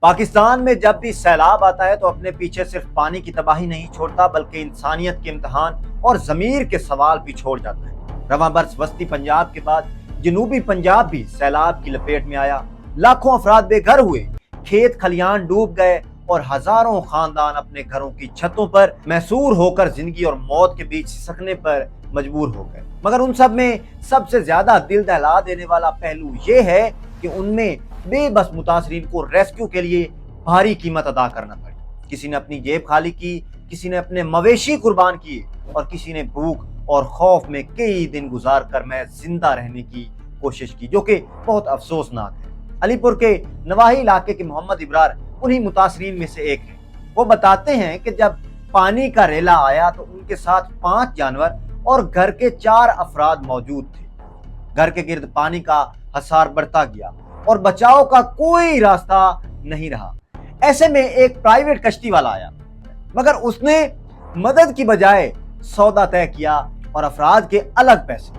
پاکستان میں جب بھی سیلاب آتا ہے تو اپنے پیچھے صرف پانی کی تباہی نہیں چھوڑتا بلکہ انسانیت کے امتحان اور ضمیر کے سوال بھی چھوڑ جاتا ہے۔ رواں برس وسطی پنجاب کے بعد جنوبی پنجاب بھی سیلاب کی لپیٹ میں آیا۔ لاکھوں افراد بے گھر ہوئے، کھیت کھلیان ڈوب گئے اور ہزاروں خاندان اپنے گھروں کی چھتوں پر محصور ہو کر زندگی اور موت کے بیچ سکنے پر مجبور ہو گئے۔ مگر ان سب میں سب سے زیادہ دل دہلا دینے والا پہلو یہ ہے کہ ان میں بے بس متاثرین کو ریسکیو کے لیے بھاری قیمت ادا کرنا پڑی۔ کسی نے اپنی جیب خالی کی، کسی نے اپنے مویشی قربان کیے اور کسی نے بھوک اور خوف میں کئی دن گزار کر میں زندہ رہنے کی کوشش کی، جو کہ بہت افسوسناک ہے۔ علی پور کے نواحی علاقے کے محمد ابرار انہی متاثرین میں سے ایک ہیں۔ وہ بتاتے ہیں کہ جب پانی کا ریلا آیا تو ان کے ساتھ 5 جانور اور گھر کے 4 افراد موجود تھے۔ گھر کے گرد پانی کا حصار بڑھتا گیا اور بچاؤ کا کوئی راستہ نہیں رہا۔ ایسے میں ایک پرائیویٹ کشتی والا آیا، مگر اس نے مدد کی بجائے سودا طے کیا اور افراد کے الگ پیسے۔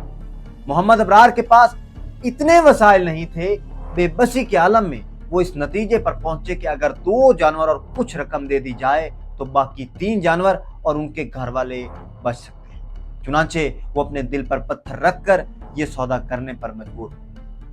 محمد ابرار کے پاس اتنے وسائل نہیں تھے۔ بے بسی کے عالم میں وہ اس نتیجے پر پہنچے کہ اگر 2 جانور اور کچھ رقم دے دی جائے تو باقی 3 جانور اور ان کے گھر والے بچ سکتے ہیں۔ چنانچہ وہ اپنے دل پر پتھر رکھ کر یہ سودا کرنے پر مجبور ہو۔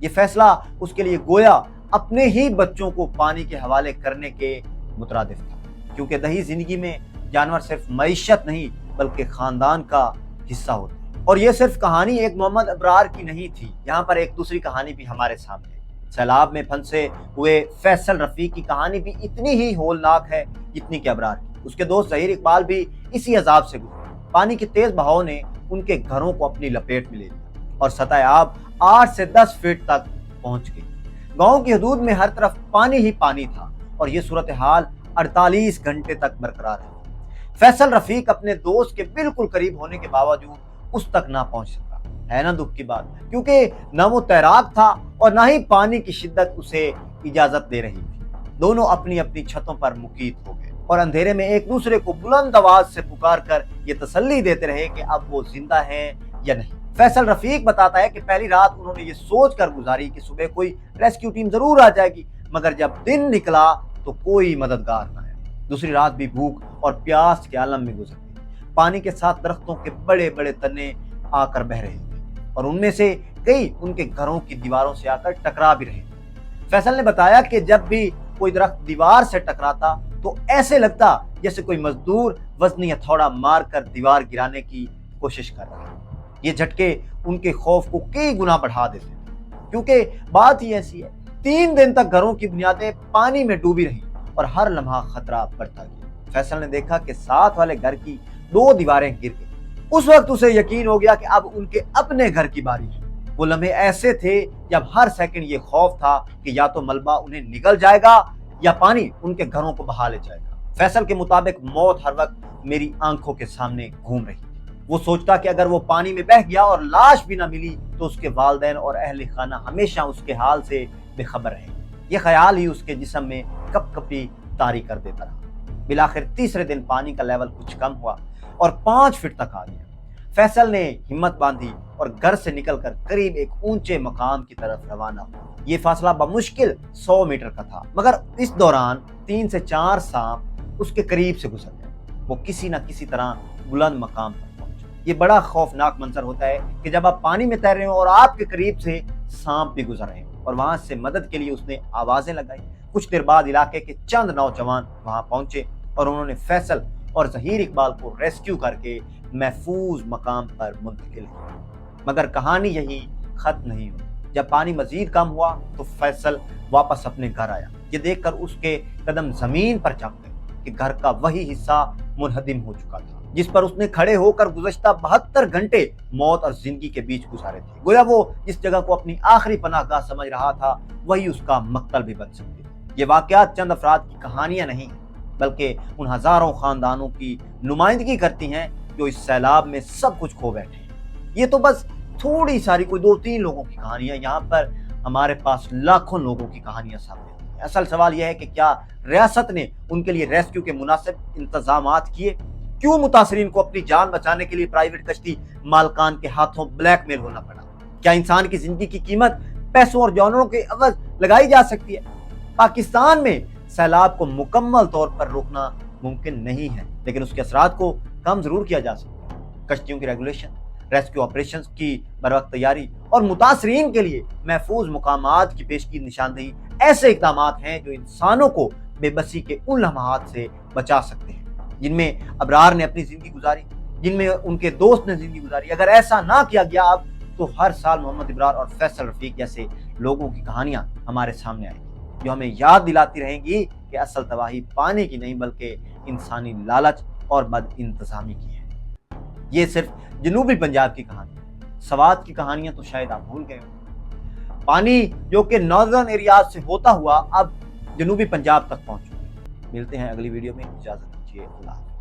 یہ فیصلہ اس کے لیے گویا اپنے ہی بچوں کو پانی کے حوالے کرنے کے مترادف تھا، کیونکہ دیہی زندگی میں جانور صرف معیشت نہیں بلکہ خاندان کا حصہ ہوتے ہیں۔ اور یہ صرف کہانی ایک محمد ابرار کی نہیں تھی، یہاں پر ایک دوسری کہانی بھی ہمارے سامنے ہے۔ سیلاب میں پھنسے ہوئے فیصل رفیق کی کہانی بھی اتنی ہی ہولناک ہے جتنی کہ ابرار کی۔ اس کے دوست ظہیر اقبال بھی اسی عذاب سے گزرے۔ پانی کے تیز بہاؤ نے ان کے گھروں کو اپنی لپیٹ میں لے لیا اور سطح آب 8 سے 10 فٹ تک پہنچ گئی۔ گاؤں کی حدود میں ہر طرف پانی ہی پانی تھا اور یہ صورتحال 48 گھنٹے تک برقرار رہی۔ فیصل رفیق اپنے دوست کے بالکل قریب ہونے کے باوجود اس تک نہ پہنچ سکا۔ ہے نا دکھ کی بات، کیونکہ نہ وہ تیراک تھا اور نہ ہی پانی کی شدت اسے اجازت دے رہی تھی۔ دونوں اپنی اپنی چھتوں پر مقید ہو گئے اور اندھیرے میں ایک دوسرے کو بلند آواز سے پکار کر یہ تسلی دیتے رہے کہ اب وہ زندہ ہیں یا نہیں۔ فیصل رفیق بتاتا ہے کہ پہلی رات انہوں نے یہ سوچ کر گزاری کہ صبح کوئی ریسکیو ٹیم ضرور آ جائے گی، مگر جب دن نکلا تو کوئی مددگار نہ آیا۔ دوسری رات بھی بھوک اور پیاس کے عالم میں گزر گئی۔ پانی کے ساتھ درختوں کے بڑے بڑے تنے آ کر بہہ رہے تھے اور ان میں سے کئی ان کے گھروں کی دیواروں سے آ کر ٹکرا بھی رہے تھے۔ فیصل نے بتایا کہ جب بھی کوئی درخت دیوار سے ٹکراتا تو ایسے لگتا جیسے کوئی مزدور وزنی ہتھوڑا مار کر دیوار گرانے کی کوشش کر رہا ہے۔ یہ جھٹکے ان کے خوف کو کئی گنا بڑھا دیتے تھے، کیونکہ بات ہی ایسی ہے۔ 3 دن تک گھروں کی بنیادیں پانی میں ڈوبی رہیں اور ہر لمحہ خطرہ بڑھتا گیا۔ فیصل نے دیکھا کہ ساتھ والے گھر کی 2 دیواریں گر گئی۔ اس وقت اسے یقین ہو گیا کہ اب ان کے اپنے گھر کی باری ہے۔ وہ لمحے ایسے تھے جب ہر سیکنڈ یہ خوف تھا کہ یا تو ملبہ انہیں نگل جائے گا یا پانی ان کے گھروں کو بہا لے جائے گا۔ فیصل کے مطابق موت ہر وقت میری آنکھوں کے سامنے گھوم رہی تھی۔ وہ سوچتا کہ اگر وہ پانی میں بہہ گیا اور لاش بھی نہ ملی تو اس کے والدین اور اہل خانہ ہمیشہ اس کے حال سے بے خبر رہیں گے۔ یہ خیال ہی اس کے جسم میں کپ کپی طاری کر دیتا رہا۔ بالآخر تیسرے دن پانی کا لیول کچھ کم ہوا اور 5 فٹ تک آ گیا۔ فیصل نے ہمت باندھی اور گھر سے نکل کر قریب ایک اونچے مقام کی طرف روانہ ہوا۔ یہ فاصلہ بمشکل 100 میٹر کا تھا، مگر اس دوران 3 سے 4 سانپ اس کے قریب سے گزر گئے۔ وہ کسی نہ کسی طرح بلند مقام پر پہنچے۔ یہ بڑا خوفناک منظر ہوتا ہے کہ جب آپ پانی میں تیر رہے ہوں اور آپ کے قریب سے سانپ بھی گزر رہے ہوں، اور وہاں سے مدد کے لیے اس نے آوازیں لگائی۔ کچھ دیر بعد علاقے کے چند نوجوان وہاں پہنچے اور انہوں نے فیصل اور ظہیر اقبال کو ریسکیو کر کے محفوظ مقام پر منتقل کیا۔ مگر کہانی یہی ختم نہیں ہوئی۔ جب پانی مزید کم ہوا تو فیصل واپس اپنے گھر آیا۔ یہ دیکھ کر اس کے قدم زمین پر جم گئے کہ گھر کا وہی حصہ منہدم ہو چکا تھا جس پر اس نے کھڑے ہو کر گزشتہ 72 گھنٹے موت اور زندگی کے بیچ گزارے تھے۔ گویا وہ جس جگہ کو اپنی آخری پناہ گاہ سمجھ رہا تھا وہی اس کا مقتل بھی بن سکتی تھی۔ یہ واقعات چند افراد کی کہانیاں نہیں ہیں بلکہ ان ہزاروں خاندانوں کی نمائندگی کرتی ہیں جو اس سیلاب میں سب کچھ کھو بیٹھے ہیں۔ یہ تو بس تھوڑی ساری کوئی 2-3 لوگوں کی کہانیاں، یہاں پر ہمارے پاس لاکھوں لوگوں کی کہانیاں سامنے آتی ہیں۔ اصل سوال یہ ہے کہ کیا ریاست نے ان کے لیے ریسکیو کے مناسب انتظامات کیے؟ کیوں متاثرین کو اپنی جان بچانے کے لیے پرائیویٹ کشتی مالکان کے ہاتھوں بلیک میل ہونا پڑا؟ کیا انسان کی زندگی کی قیمت پیسوں اور جانوروں کے عوض لگائی جا سکتی ہے؟ پاکستان میں سیلاب کو مکمل طور پر روکنا ممکن نہیں ہے، لیکن اس کے اثرات کو کم ضرور کیا جا سکتا ہے۔ کشتیوں کی ریگولیشن، ریسکیو آپریشنز کی بروقت تیاری اور متاثرین کے لیے محفوظ مقامات کی پیشگی نشاندہی ایسے اقدامات ہیں جو انسانوں کو بے بسی کے ان لمحات سے بچا سکتے ہیں جن میں ابرار نے اپنی زندگی گزاری، جن میں ان کے دوست نے زندگی گزاری۔ اگر ایسا نہ کیا گیا اب تو ہر سال محمد ابرار اور فیصل رفیق جیسے لوگوں کی کہانیاں ہمارے سامنے آئیں گی جو ہمیں یاد دلاتی رہیں گی کہ اصل تباہی پانی کی نہیں بلکہ انسانی لالچ اور بد انتظامی کی ہے۔ یہ صرف جنوبی پنجاب کی کہانی ہے، سوات کی کہانیاں تو شاید آپ بھول گئے ہوں۔ پانی جو کہ ناردرن ایریاز سے ہوتا ہوا اب جنوبی پنجاب تک پہنچ چکا ہے۔ ملتے ہیں اگلی ویڈیو میں، اجازت دیجیے، اللہ حافظ۔